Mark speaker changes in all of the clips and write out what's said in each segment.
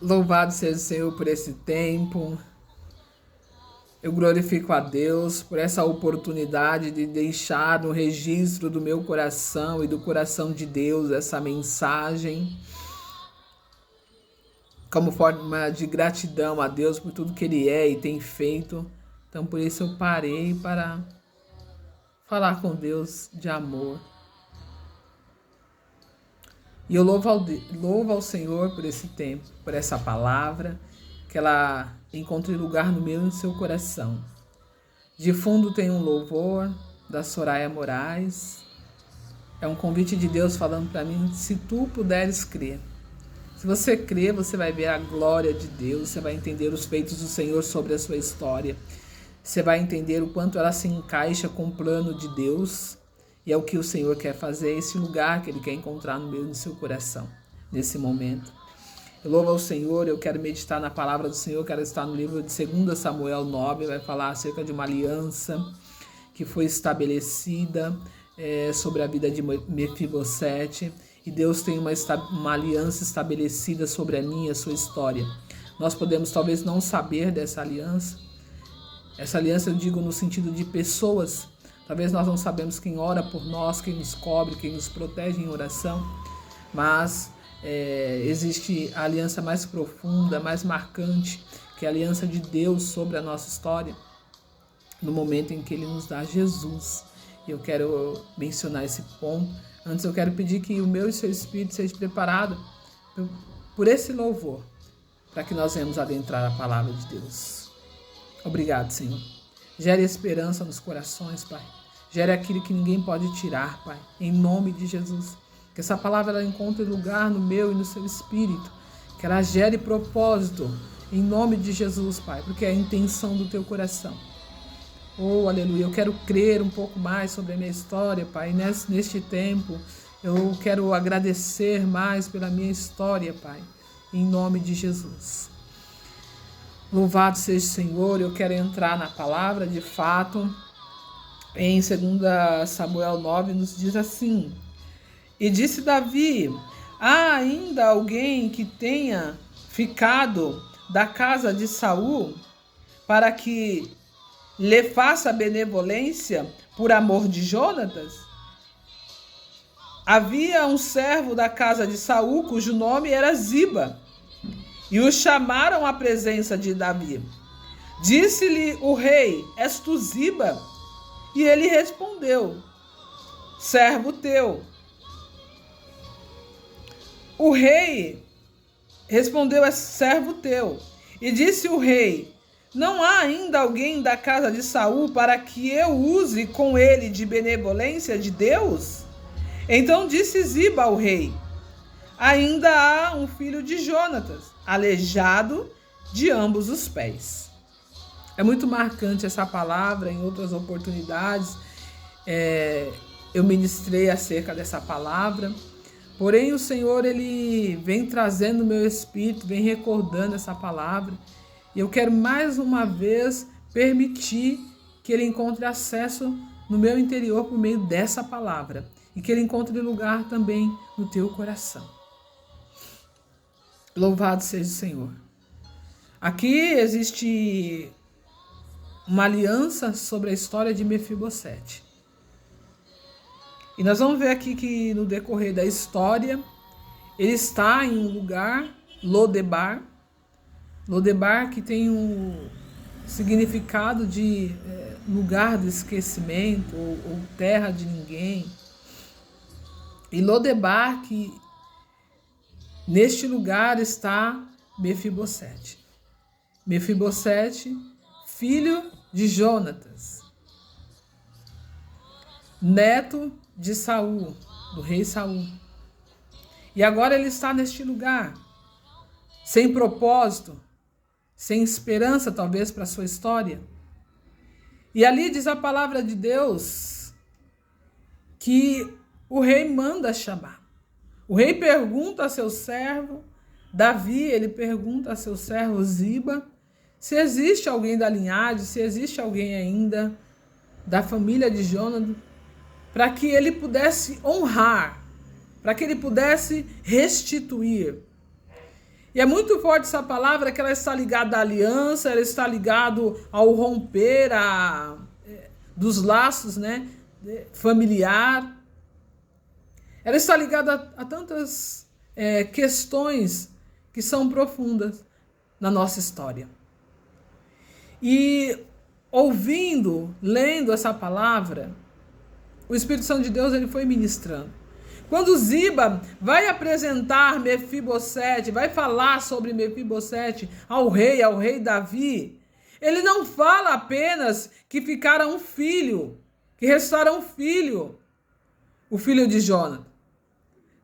Speaker 1: Louvado seja o Senhor por esse tempo. Eu glorifico a Deus por essa oportunidade de deixar no registro do meu coração e do coração de Deus essa mensagem, como forma de gratidão a Deus por tudo que Ele é e tem feito. Então, por isso eu parei para falar com Deus de amor. E eu louvo ao Senhor por esse tempo, por essa palavra, que ela encontre lugar no meu e no seu coração. De fundo tem um louvor da Soraya Moraes. É um convite de Deus falando para mim, se tu puderes crer. Se você crer, você vai ver a glória de Deus, você vai entender os feitos do Senhor sobre a sua história. Você vai entender o quanto ela se encaixa com o plano de Deus. E é o que o Senhor quer fazer, esse lugar que Ele quer encontrar no meu e no seu coração, nesse momento. Eu louvo ao Senhor, eu quero meditar na palavra do Senhor, quero estar no livro de 2 Samuel 9, vai falar acerca de uma aliança que foi estabelecida sobre a vida de Mefibosete, e Deus tem uma aliança estabelecida sobre a minha e a sua história. Nós podemos talvez não saber dessa aliança eu digo no sentido de pessoas. Talvez nós não sabemos quem ora por nós, quem nos cobre, quem nos protege em oração, mas existe a aliança mais profunda, mais marcante, que é a aliança de Deus sobre a nossa história, no momento em que Ele nos dá Jesus. E eu quero mencionar esse ponto. Antes eu quero pedir que o meu e seu espírito seja preparado por esse louvor, para que nós venhamos adentrar a palavra de Deus. Obrigado, Senhor. Gere esperança nos corações, Pai. Gere aquilo que ninguém pode tirar, Pai. Em nome de Jesus. Que essa palavra ela encontre lugar no meu e no seu espírito. Que ela gere propósito. Em nome de Jesus, Pai. Porque é a intenção do teu coração. Oh, aleluia. Eu quero crer um pouco mais sobre a minha história, Pai. Neste tempo, eu quero agradecer mais pela minha história, Pai. Em nome de Jesus. Louvado seja o Senhor, eu quero entrar na palavra, de fato, em 2 Samuel 9, nos diz assim: E disse Davi, há ainda alguém que tenha ficado da casa de Saul para que lhe faça benevolência por amor de Jonatas? Havia um servo da casa de Saul, cujo nome era Ziba, e o chamaram à presença de Davi. Disse-lhe o rei, és tu Ziba? E ele respondeu, servo teu. O rei respondeu, é servo teu. E disse o rei, não há ainda alguém da casa de Saul para que eu use com ele de benevolência de Deus? Então disse Ziba ao rei, ainda há um filho de Jonatas, aleijado de ambos os pés. É muito marcante essa palavra. Em outras oportunidades eu ministrei acerca dessa palavra, porém o Senhor ele vem trazendo no meu espírito, vem recordando essa palavra, e eu quero mais uma vez permitir que ele encontre acesso no meu interior por meio dessa palavra, e que ele encontre lugar também no teu coração. Louvado seja o Senhor. Aqui existe uma aliança sobre a história de Mefibosete. E nós vamos ver aqui que no decorrer da história, ele está em um lugar, Lodebar. Lodebar que tem um significado de lugar do esquecimento ou terra de ninguém. E Lodebar que neste lugar está Mefibosete. Mefibosete, filho de Jonatas, neto de Saul, do rei Saul. E agora ele está neste lugar, sem propósito, sem esperança talvez para a sua história. E ali diz a palavra de Deus que o rei manda chamar. O rei pergunta a seu servo, Davi, ele pergunta a seu servo Ziba, se existe alguém da linhagem, se existe alguém ainda da família de Jonatas, para que ele pudesse honrar, para que ele pudesse restituir. E é muito forte essa palavra, que ela está ligada à aliança, ela está ligada ao romper dos laços, né, familiar. Ela está ligada a tantas questões que são profundas na nossa história. E ouvindo, lendo essa palavra, o Espírito Santo de Deus ele foi ministrando. Quando Ziba vai apresentar Mefibosete, vai falar sobre Mefibosete ao rei Davi, ele não fala apenas que ficara um filho, que restara um filho, o filho de Jonathan.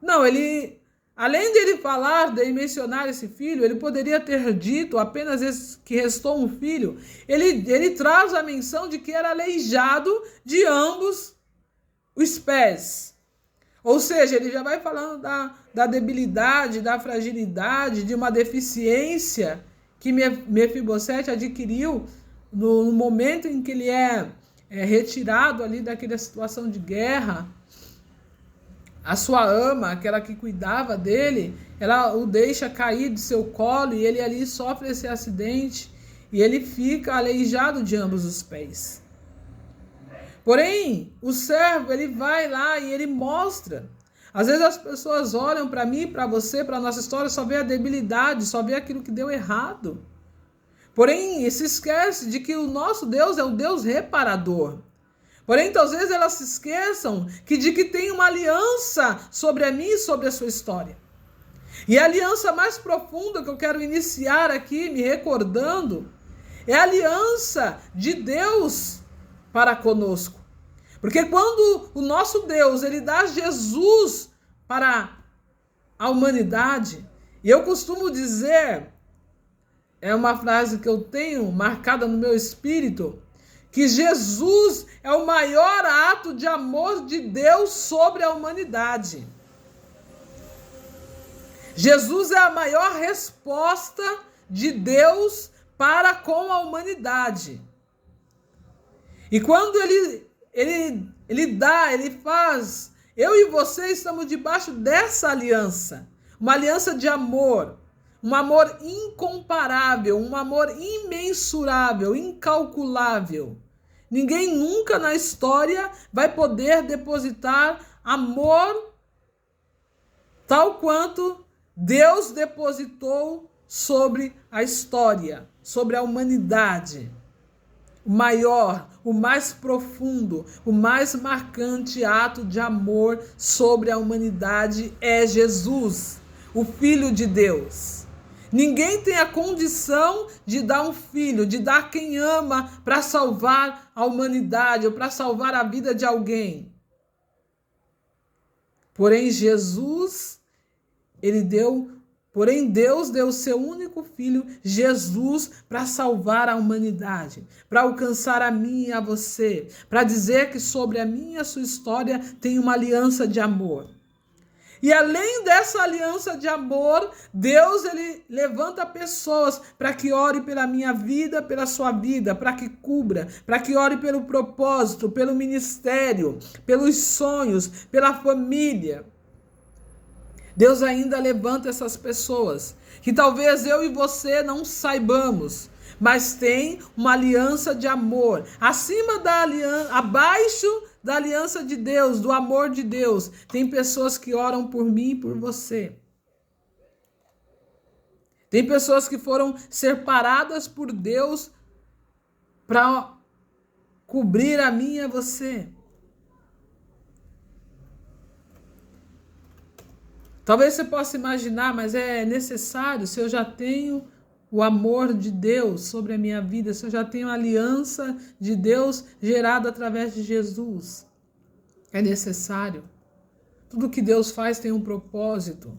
Speaker 1: Não, ele, além dele falar, de mencionar esse filho, ele poderia ter dito apenas que restou um filho. Ele traz a menção de que era aleijado de ambos os pés. Ou seja, ele já vai falando da debilidade, da fragilidade, de uma deficiência que Mefibosete adquiriu no momento em que ele é retirado ali daquela situação de guerra. A sua ama, aquela que cuidava dele, ela o deixa cair de seu colo e ele ali sofre esse acidente e ele fica aleijado de ambos os pés. Porém, o servo, ele vai lá e ele mostra. Às vezes as pessoas olham para mim, para você, para a nossa história, só vê a debilidade, só vê aquilo que deu errado. Porém, se esquece de que o nosso Deus é o Deus reparador. Porém, então, às vezes elas se esqueçam de que tem uma aliança sobre a mim e sobre a sua história. E a aliança mais profunda que eu quero iniciar aqui, me recordando, é a aliança de Deus para conosco. Porque quando o nosso Deus, ele dá Jesus para a humanidade, e eu costumo dizer, é uma frase que eu tenho marcada no meu espírito, que Jesus é o maior ato de amor de Deus sobre a humanidade. Jesus é a maior resposta de Deus para com a humanidade. E quando ele faz, eu e você estamos debaixo dessa aliança, uma aliança de amor, um amor incomparável, um amor imensurável, incalculável. Ninguém nunca na história vai poder depositar amor tal quanto Deus depositou sobre a história, sobre a humanidade. O maior, o mais profundo, o mais marcante ato de amor sobre a humanidade é Jesus, o Filho de Deus. Ninguém tem a condição de dar um filho, de dar quem ama para salvar a humanidade ou para salvar a vida de alguém. Porém, Deus deu o seu único filho, Jesus, para salvar a humanidade, para alcançar a mim e a você, para dizer que sobre a minha e a sua história tem uma aliança de amor. E além dessa aliança de amor, Deus ele levanta pessoas para que ore pela minha vida, pela sua vida, para que cubra, para que ore pelo propósito, pelo ministério, pelos sonhos, pela família. Deus ainda levanta essas pessoas, que talvez eu e você não saibamos, mas tem uma aliança de amor, acima da aliança, abaixo da aliança de Deus, do amor de Deus. Tem pessoas que oram por mim e por você. Tem pessoas que foram separadas por Deus para cobrir a mim e a você. Talvez você possa imaginar, mas é necessário, se eu já tenho o amor de Deus sobre a minha vida, se eu já tenho a aliança de Deus gerada através de Jesus. É necessário. Tudo que Deus faz tem um propósito.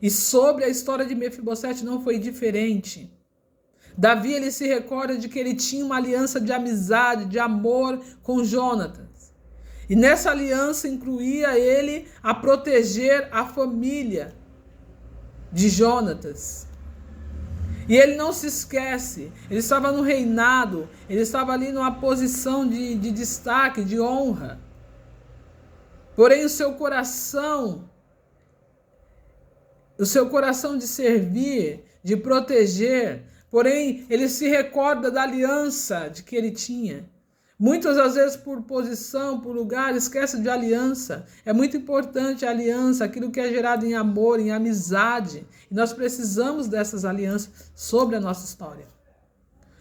Speaker 1: E sobre a história de Mefibosete não foi diferente. Davi ele se recorda de que ele tinha uma aliança de amizade, de amor com Jonathan. E nessa aliança incluía ele a proteger a família de Jonatas. E ele não se esquece, ele estava no reinado, ele estava ali numa posição de destaque, de honra. Porém o seu coração o seu coração de servir, de proteger, porém ele se recorda da aliança de que ele tinha. Muitas das vezes por posição, por lugar, esquece de aliança. É muito importante a aliança, aquilo que é gerado em amor, em amizade. E nós precisamos dessas alianças sobre a nossa história.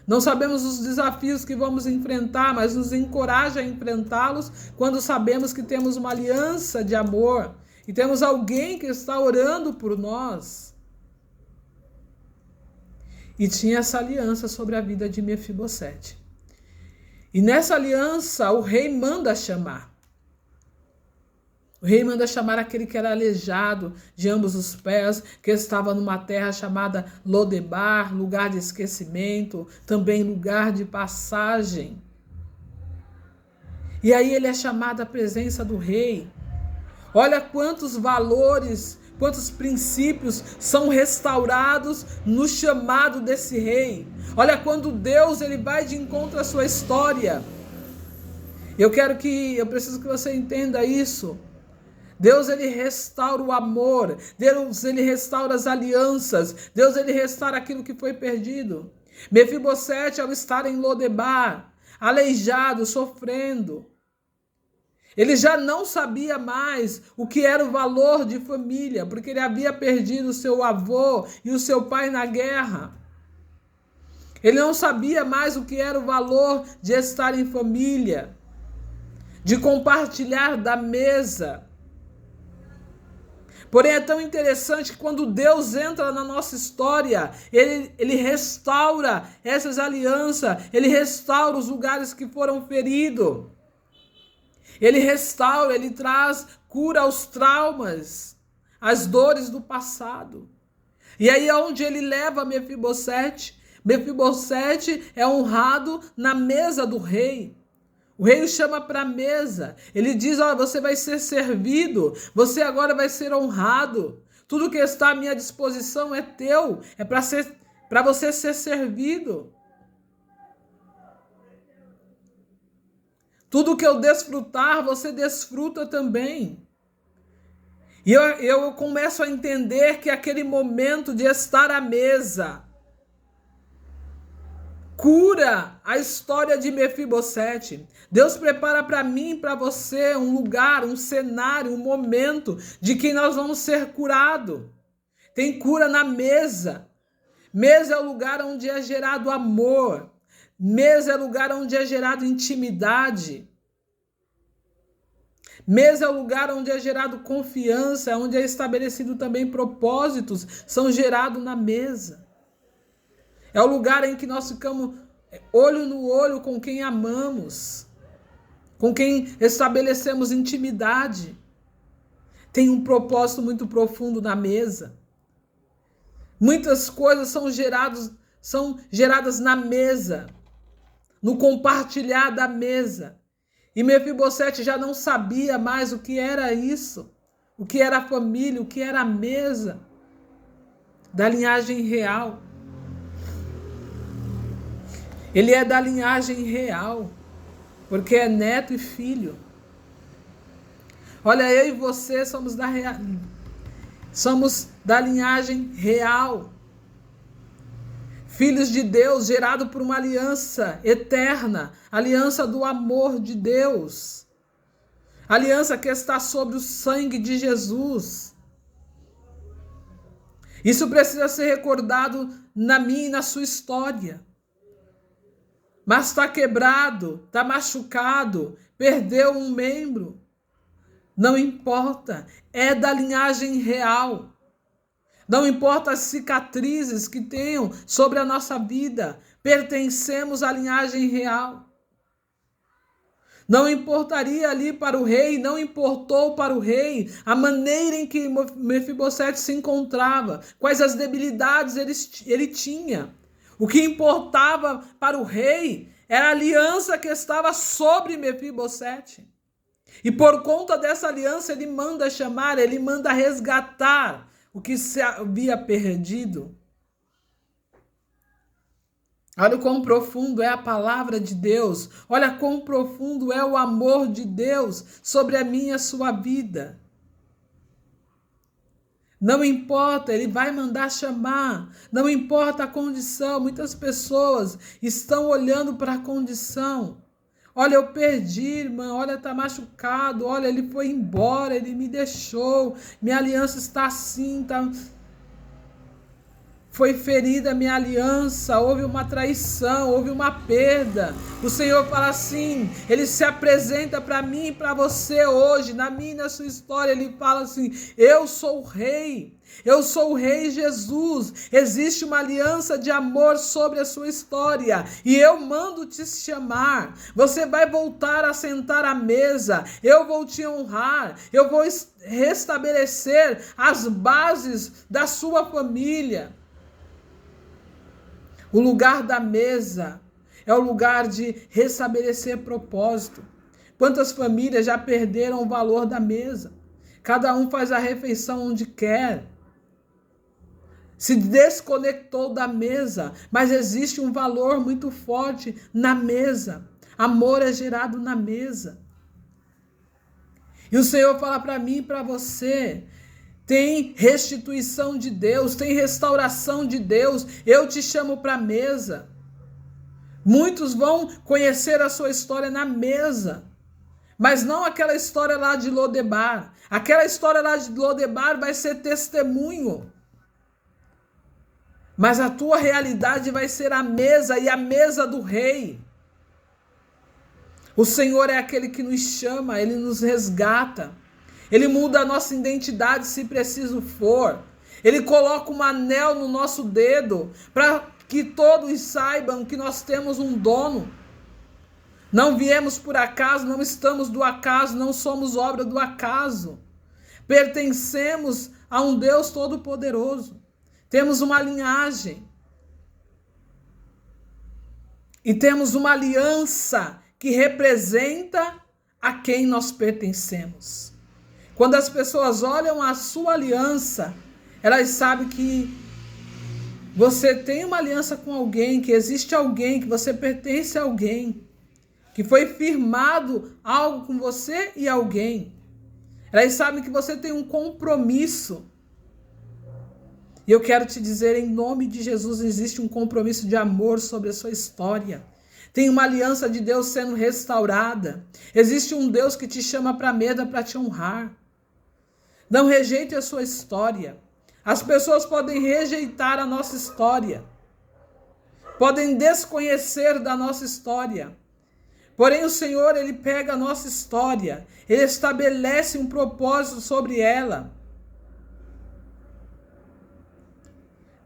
Speaker 1: Não sabemos os desafios que vamos enfrentar, mas nos encoraja a enfrentá-los quando sabemos que temos uma aliança de amor e temos alguém que está orando por nós. E tinha essa aliança sobre a vida de Mefibosete. E nessa aliança o rei manda chamar. O rei manda chamar aquele que era aleijado de ambos os pés, que estava numa terra chamada Lodebar, lugar de esquecimento, também lugar de passagem. E aí ele é chamado à presença do rei. Olha quantos valores, quantos princípios são restaurados no chamado desse rei. Olha quando Deus ele vai de encontro à sua história. Eu preciso que você entenda isso. Deus ele restaura o amor, Deus ele restaura as alianças, Deus ele restaura aquilo que foi perdido. Mefibosete, ao estar em Lodebar, aleijado, sofrendo, ele já não sabia mais o que era o valor de família, porque ele havia perdido o seu avô e o seu pai na guerra. Ele não sabia mais o que era o valor de estar em família, de compartilhar da mesa. Porém, é tão interessante que quando Deus entra na nossa história, Ele restaura essas alianças, Ele restaura os lugares que foram feridos. Ele restaura, Ele traz cura aos traumas, às dores do passado. E aí é onde Ele leva Mefibosete. Mefibosete é honrado na mesa do rei. O rei o chama para a mesa. Ele diz, você vai ser servido, você agora vai ser honrado. Tudo que está à minha disposição é teu, é para você ser servido. Tudo que eu desfrutar, você desfruta também. E eu começo a entender que aquele momento de estar à mesa cura a história de Mefibosete. Deus prepara para mim e para você um lugar, um cenário, um momento de que nós vamos ser curados. Tem cura na mesa. Mesa é o lugar onde é gerado amor. Mesa é o lugar onde é gerado intimidade. Mesa é o lugar onde é gerado confiança, onde é estabelecido também propósitos, são gerados na mesa. É o lugar em que nós ficamos olho no olho com quem amamos, com quem estabelecemos intimidade. Tem um propósito muito profundo na mesa. Muitas coisas são geradas na mesa, no compartilhar da mesa. E Mefibosete já não sabia mais o que era isso, o que era a família, o que era a mesa da linhagem real. Ele é da linhagem real, porque é neto e filho. Olha, eu e você somos da linhagem real. Filhos de Deus, gerado por uma aliança eterna, aliança do amor de Deus. Aliança que está sobre o sangue de Jesus. Isso precisa ser recordado na minha e na sua história. Mas está quebrado, está machucado, perdeu um membro. Não importa, é da linhagem real. Não importa as cicatrizes que tenham sobre a nossa vida, pertencemos à linhagem real. Não importaria ali para o rei, não importou para o rei a maneira em que Mefibosete se encontrava, quais as debilidades ele tinha. O que importava para o rei era a aliança que estava sobre Mefibosete. E por conta dessa aliança ele manda chamar, ele manda resgatar o que se havia perdido. Olha o quão profundo é a palavra de Deus. Olha quão profundo é o amor de Deus sobre a minha e a sua vida. Não importa, ele vai mandar chamar. Não importa a condição. Muitas pessoas estão olhando para a condição. Olha, eu perdi, irmã. Olha, está machucado. Olha, ele foi embora, ele me deixou. Minha aliança está assim, tá... Foi ferida a minha aliança, houve uma traição, houve uma perda. O Senhor fala assim, Ele se apresenta para mim e para você hoje, na minha e na sua história. Ele fala assim, eu sou o Rei. Eu sou o Rei Jesus. Existe uma aliança de amor sobre a sua história e eu mando te chamar. Você vai voltar a sentar à mesa. Eu vou te honrar. Eu vou restabelecer as bases da sua família. O lugar da mesa é o lugar de restabelecer propósito. Quantas famílias já perderam o valor da mesa? Cada um faz a refeição onde quer. Se desconectou da mesa, mas existe um valor muito forte na mesa. Amor é gerado na mesa. E o Senhor fala para mim e para você, tem restituição de Deus, tem restauração de Deus. Eu te chamo para a mesa. Muitos vão conhecer a sua história na mesa, mas não aquela história lá de Lodebar. Aquela história lá de Lodebar vai ser testemunho. Mas a tua realidade vai ser a mesa e a mesa do Rei. O Senhor é aquele que nos chama, Ele nos resgata. Ele muda a nossa identidade se preciso for. Ele coloca um anel no nosso dedo para que todos saibam que nós temos um dono. Não viemos por acaso, não estamos do acaso, não somos obra do acaso. Pertencemos a um Deus todo-poderoso. Temos uma linhagem. E temos uma aliança que representa a quem nós pertencemos. Quando as pessoas olham a sua aliança, elas sabem que você tem uma aliança com alguém, que existe alguém, que você pertence a alguém, que foi firmado algo com você e alguém. Elas sabem que você tem um compromisso. E eu quero te dizer, em nome de Jesus, existe um compromisso de amor sobre a sua história. Tem uma aliança de Deus sendo restaurada. Existe um Deus que te chama para a mesa para te honrar. Não rejeite a sua história. As pessoas podem rejeitar a nossa história. Podem desconhecer da nossa história. Porém, o Senhor, Ele pega a nossa história. Ele estabelece um propósito sobre ela.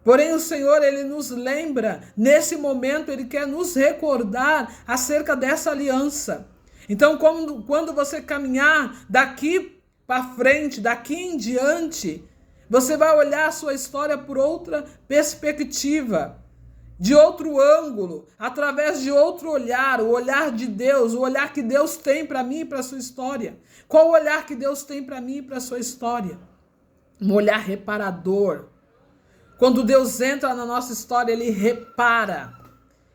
Speaker 1: Porém, o Senhor, Ele nos lembra, nesse momento, Ele quer nos recordar acerca dessa aliança. Então, quando você caminhar daqui para frente, daqui em diante, você vai olhar a sua história por outra perspectiva, de outro ângulo, através de outro olhar, o olhar de Deus, o olhar que Deus tem para mim e para a sua história. Qual o olhar que Deus tem para mim e para a sua história? Um olhar reparador. Quando Deus entra na nossa história, Ele repara,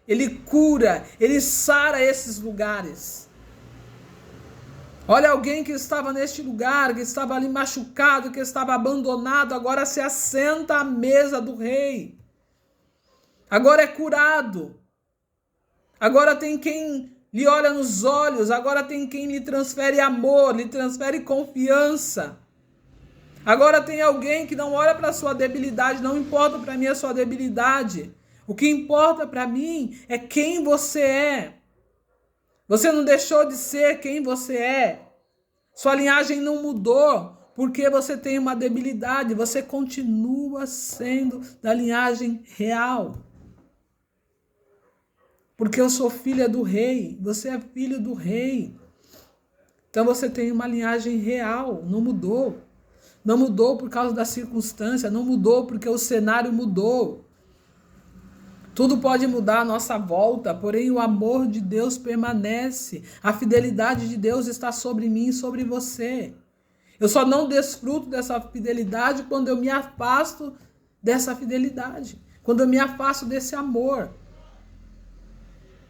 Speaker 1: Ele cura, Ele sara esses lugares. Olha, alguém que estava neste lugar, que estava ali machucado, que estava abandonado, agora se assenta à mesa do Rei. Agora é curado. Agora tem quem lhe olha nos olhos, agora tem quem lhe transfere amor, lhe transfere confiança. Agora tem alguém que não olha para a sua debilidade, não importa para mim a sua debilidade. O que importa para mim é quem você é. Você não deixou de ser quem você é. Sua linhagem não mudou porque você tem uma debilidade. Você continua sendo da linhagem real. Porque eu sou filha do Rei. Você é filho do Rei. Então você tem uma linhagem real. Não mudou. Não mudou por causa da circunstância. Não mudou porque o cenário mudou. Tudo pode mudar à nossa volta, porém o amor de Deus permanece. A fidelidade de Deus está sobre mim e sobre você. Eu só não desfruto dessa fidelidade quando eu me afasto dessa fidelidade. Quando eu me afasto desse amor.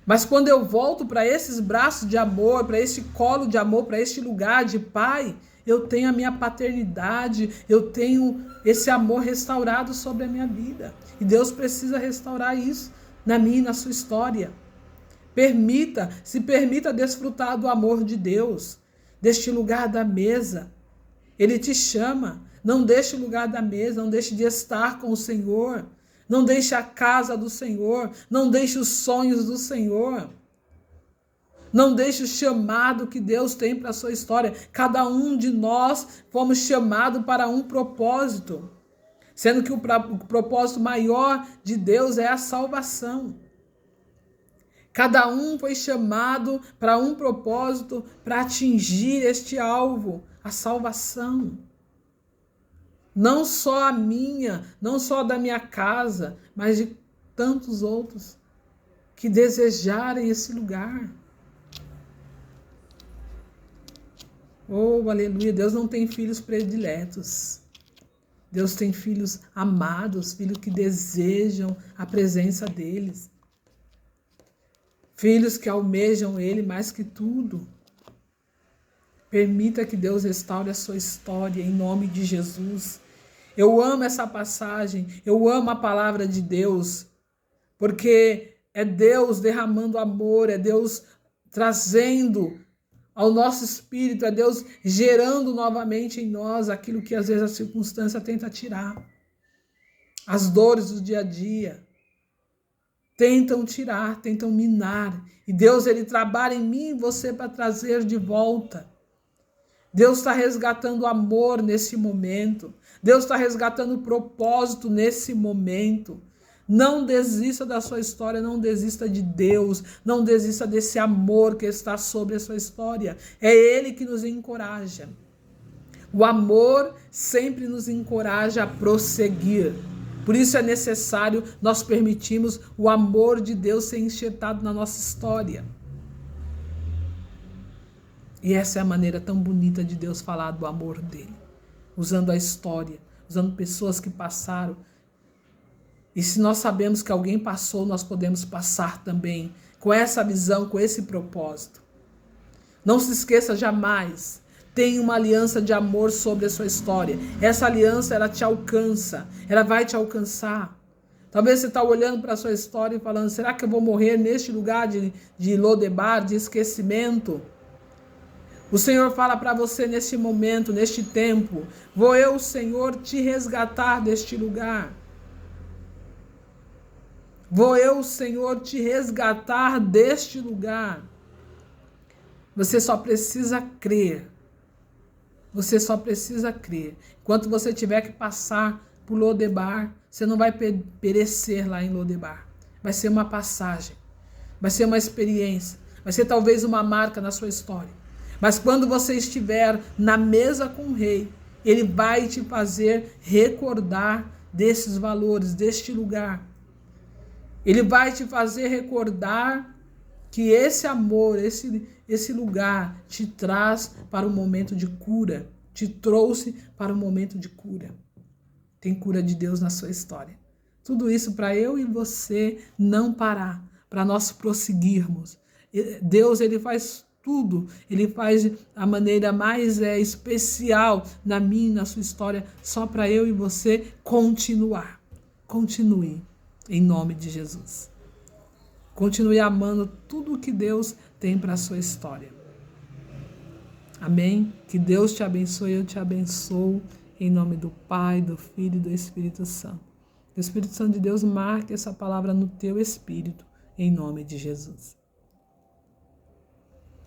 Speaker 1: Mas quando eu volto para esses braços de amor, para este colo de amor, para este lugar de Pai, eu tenho a minha paternidade, eu tenho esse amor restaurado sobre a minha vida. E Deus precisa restaurar isso na minha e na sua história. Se permita desfrutar do amor de Deus, deste lugar da mesa. Ele te chama, não deixe o lugar da mesa, não deixe de estar com o Senhor, não deixe a casa do Senhor, não deixe os sonhos do Senhor. Não deixe o chamado que Deus tem para a sua história. Cada um de nós fomos chamados para um propósito, sendo que o propósito maior de Deus é a salvação. Cada um foi chamado para um propósito para atingir este alvo, a salvação. Não só a minha, não só da minha casa, mas de tantos outros que desejarem esse lugar. Oh, aleluia, Deus não tem filhos prediletos. Deus tem filhos amados, filhos que desejam a presença deles. Filhos que almejam Ele mais que tudo. Permita que Deus restaure a sua história em nome de Jesus. Eu amo essa passagem, eu amo a palavra de Deus, porque é Deus derramando amor, é Deus trazendo ao nosso espírito, é Deus gerando novamente em nós aquilo que às vezes a circunstância tenta tirar. As dores do dia a dia tentam tirar, tentam minar. E Deus, Ele trabalha em mim e você para trazer de volta. Deus está resgatando amor nesse momento. Deus está resgatando propósito nesse momento. Não desista da sua história, não desista de Deus, não desista desse amor que está sobre a sua história. É Ele que nos encoraja. O amor sempre nos encoraja a prosseguir. Por isso é necessário nós permitirmos o amor de Deus ser enxertado na nossa história. E essa é a maneira tão bonita de Deus falar do amor dele. Usando a história, usando pessoas que passaram. E se nós sabemos que alguém passou, nós podemos passar também com essa visão, com esse propósito. Não se esqueça jamais, tem uma aliança de amor sobre a sua história. Essa aliança, ela te alcança, ela vai te alcançar. Talvez você está olhando para a sua história e falando, será que eu vou morrer neste lugar de Lodebar, de esquecimento? O Senhor fala para você neste momento, neste tempo, vou eu, Senhor, te resgatar deste lugar. Vou eu, Senhor, te resgatar deste lugar. Você só precisa crer. Você só precisa crer. Enquanto você tiver que passar por Lodebar, você não vai perecer lá em Lodebar. Vai ser uma passagem. Vai ser uma experiência. Vai ser talvez uma marca na sua história. Mas quando você estiver na mesa com o rei, ele vai te fazer recordar desses valores, deste lugar. Ele vai te fazer recordar que esse amor, esse lugar te traz para o momento de cura. Te trouxe para o momento de cura. Tem cura de Deus na sua história. Tudo isso para eu e você não parar, para nós prosseguirmos. Deus, Ele faz tudo. Ele faz a maneira mais especial na minha e na sua história, só para eu e você continuar. Continue. Em nome de Jesus. Continue amando tudo o que Deus tem para a sua história. Amém? Que Deus te abençoe, eu te abençoo. Em nome do Pai, do Filho e do Espírito Santo. Que o Espírito Santo de Deus marque essa palavra no teu espírito. Em nome de Jesus.